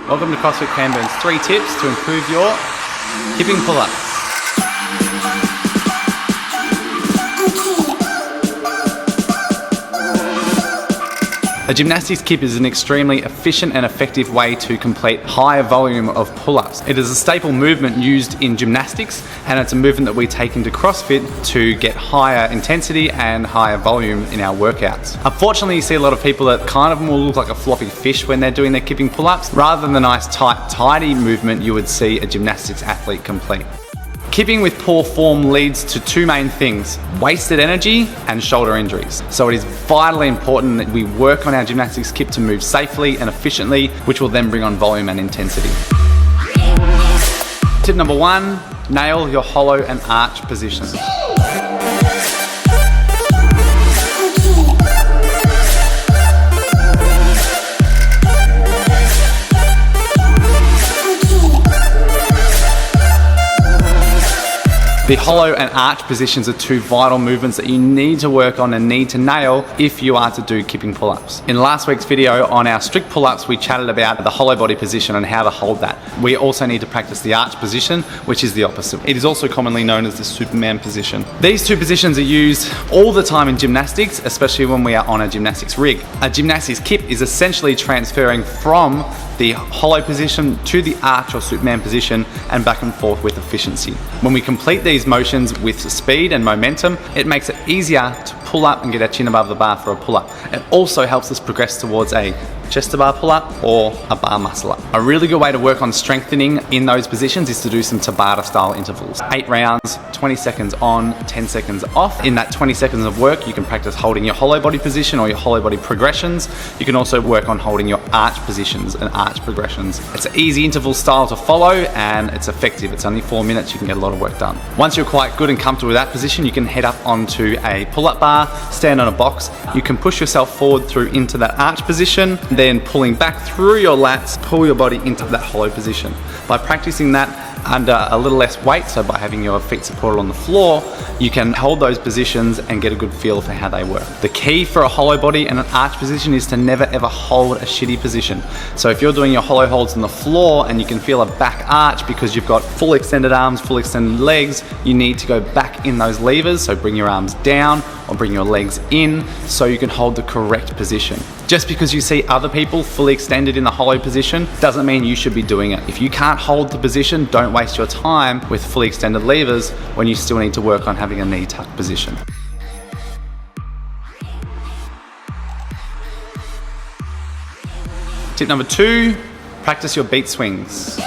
Welcome to CrossFit Canburn's 3 tips to improve your kipping pull-ups. A gymnastics kip is an extremely efficient and effective way to complete higher volume of pull-ups. It is a staple movement used in gymnastics, and it's a movement that we take into CrossFit to get higher intensity and higher volume in our workouts. Unfortunately, you see a lot of people that kind of more look like a floppy fish when they're doing their kipping pull-ups, rather than the nice tight, tidy movement you would see a gymnastics athlete complete. Kipping with poor form leads to 2 main things: wasted energy and shoulder injuries. So it is vitally important that we work on our gymnastics kip to move safely and efficiently, which will then bring on volume and intensity. Tip number 1, nail your hollow and arch positions. The hollow and arch positions are 2 vital movements that you need to work on and need to nail if you are to do kipping pull-ups. In last week's video on our strict pull-ups, we chatted about the hollow body position and how to hold that. We also need to practice the arch position, which is the opposite. It is also commonly known as the Superman position. These 2 positions are used all the time in gymnastics, especially when we are on a gymnastics rig. A gymnastics kip is essentially transferring from the hollow position to the arch or Superman position and back and forth with efficiency. When we complete these motions with speed and momentum, it makes it easier to pull up and get our chin above the bar for a pull-up. It also helps us progress towards a chest to bar pull-up or a bar muscle up. A really good way to work on strengthening in those positions is to do some Tabata style intervals. 8 rounds, 20 seconds on, 10 seconds off. In that 20 seconds of work, you can practice holding your hollow body position or your hollow body progressions. You can also work on holding your arch positions and arch progressions. It's an easy interval style to follow and it's effective. It's only 4 minutes, you can get a lot of work done. Once you're quite good and comfortable with that position, you can head up onto a pull-up bar, stand on a box. You can push yourself forward through into that arch position, then pulling back through your lats, pull your body into that hollow position. By practicing that under a little less weight, so by having your feet supported on the floor, you can hold those positions and get a good feel for how they work. The key for a hollow body and an arch position is to never ever hold a shitty position. So if you're doing your hollow holds on the floor and you can feel a back arch because you've got full extended arms, full extended legs, you need to go back in those levers. So bring your arms down or bring your legs in so you can hold the correct position. Just because you see other people fully extended in the hollow position doesn't mean you should be doing it. If you can't hold the position, don't waste your time with fully extended levers when you still need to work on having a knee tuck position. Tip number 2, practice your beat swings.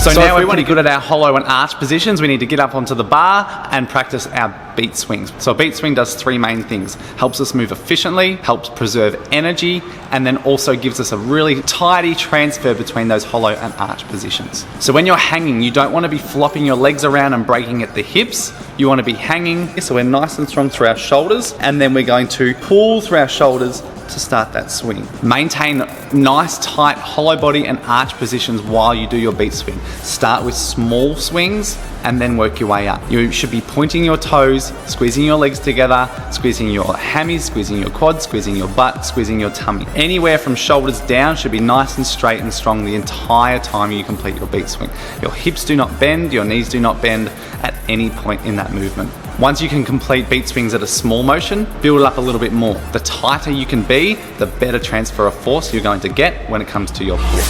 So now if we want to be good at our hollow and arch positions, we need to get up onto the bar and practice our beat swings. So a beat swing does 3 main things. Helps us move efficiently, helps preserve energy, and then also gives us a really tidy transfer between those hollow and arch positions. So when you're hanging, you don't want to be flopping your legs around and breaking at the hips. You want to be hanging, so we're nice and strong through our shoulders, and then we're going to pull through our shoulders to start that swing. Maintain nice tight hollow body and arch positions while you do your beat swing. Start with small swings and then work your way up. You should be pointing your toes, squeezing your legs together, squeezing your hammies, squeezing your quads, squeezing your butt, squeezing your tummy. Anywhere from shoulders down should be nice and straight and strong the entire time you complete your beat swing. Your hips do not bend, your knees do not bend at any point in that movement. Once you can complete beat swings at a small motion, build it up a little bit more. The tighter you can be, the better transfer of force you're going to get when it comes to your pull.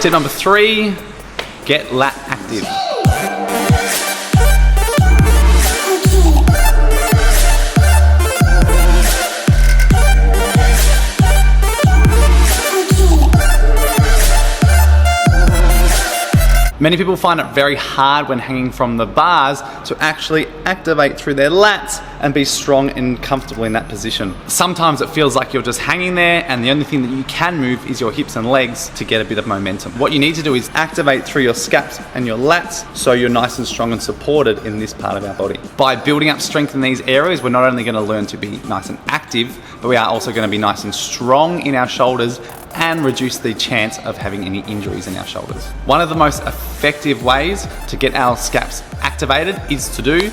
Tip number 3, get lat active. Many people find it very hard when hanging from the bars to actually activate through their lats and be strong and comfortable in that position. Sometimes it feels like you're just hanging there and the only thing that you can move is your hips and legs to get a bit of momentum. What you need to do is activate through your scaps and your lats so you're nice and strong and supported in this part of our body. By building up strength in these areas, we're not only going to learn to be nice and active, but we are also going to be nice and strong in our shoulders and reduce the chance of having any injuries in our shoulders. One of the most effective ways to get our scaps activated is to do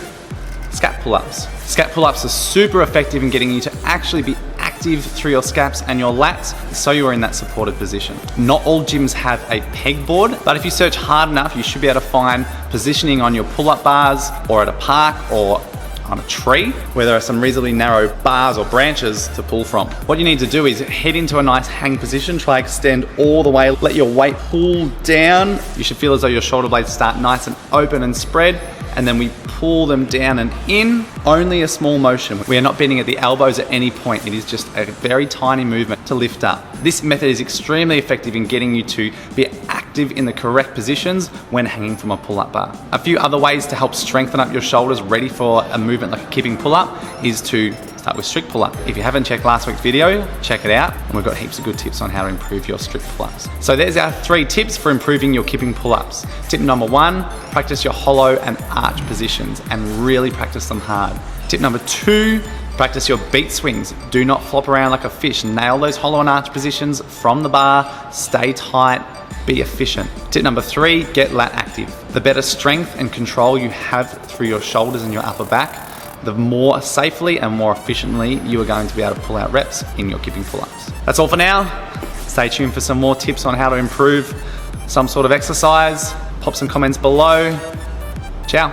scap pull-ups. Scap pull-ups are super effective in getting you to actually be active through your scaps and your lats so you are in that supported position. Not all gyms have a pegboard, but if you search hard enough, you should be able to find positioning on your pull-up bars or at a park or on a tree where there are some reasonably narrow bars or branches to pull from. What you need to do is head into a nice hang position, try extend all the way, let your weight pull down. You should feel as though your shoulder blades start nice and open and spread, and then we pull them down and in. Only a small motion. We are not bending at the elbows at any point. It is just a very tiny movement to lift up. This method is extremely effective in getting you to be active in the correct positions when hanging from a pull-up bar. A few other ways to help strengthen up your shoulders ready for a movement like a kipping pull-up is to start with strict pull-up. If you haven't checked last week's video, check it out. And we've got heaps of good tips on how to improve your strict pull-ups. So there's our 3 tips for improving your kipping pull-ups. Tip number 1, practice your hollow and arch positions and really practice them hard. Tip number 2, practice your beat swings. Do not flop around like a fish. Nail those hollow and arch positions from the bar. Stay tight. Be efficient. Tip number 3, get lat active. The better strength and control you have through your shoulders and your upper back, the more safely and more efficiently you are going to be able to pull out reps in your kipping pull-ups. That's all for now. Stay tuned for some more tips on how to improve some sort of exercise. Pop some comments below. Ciao.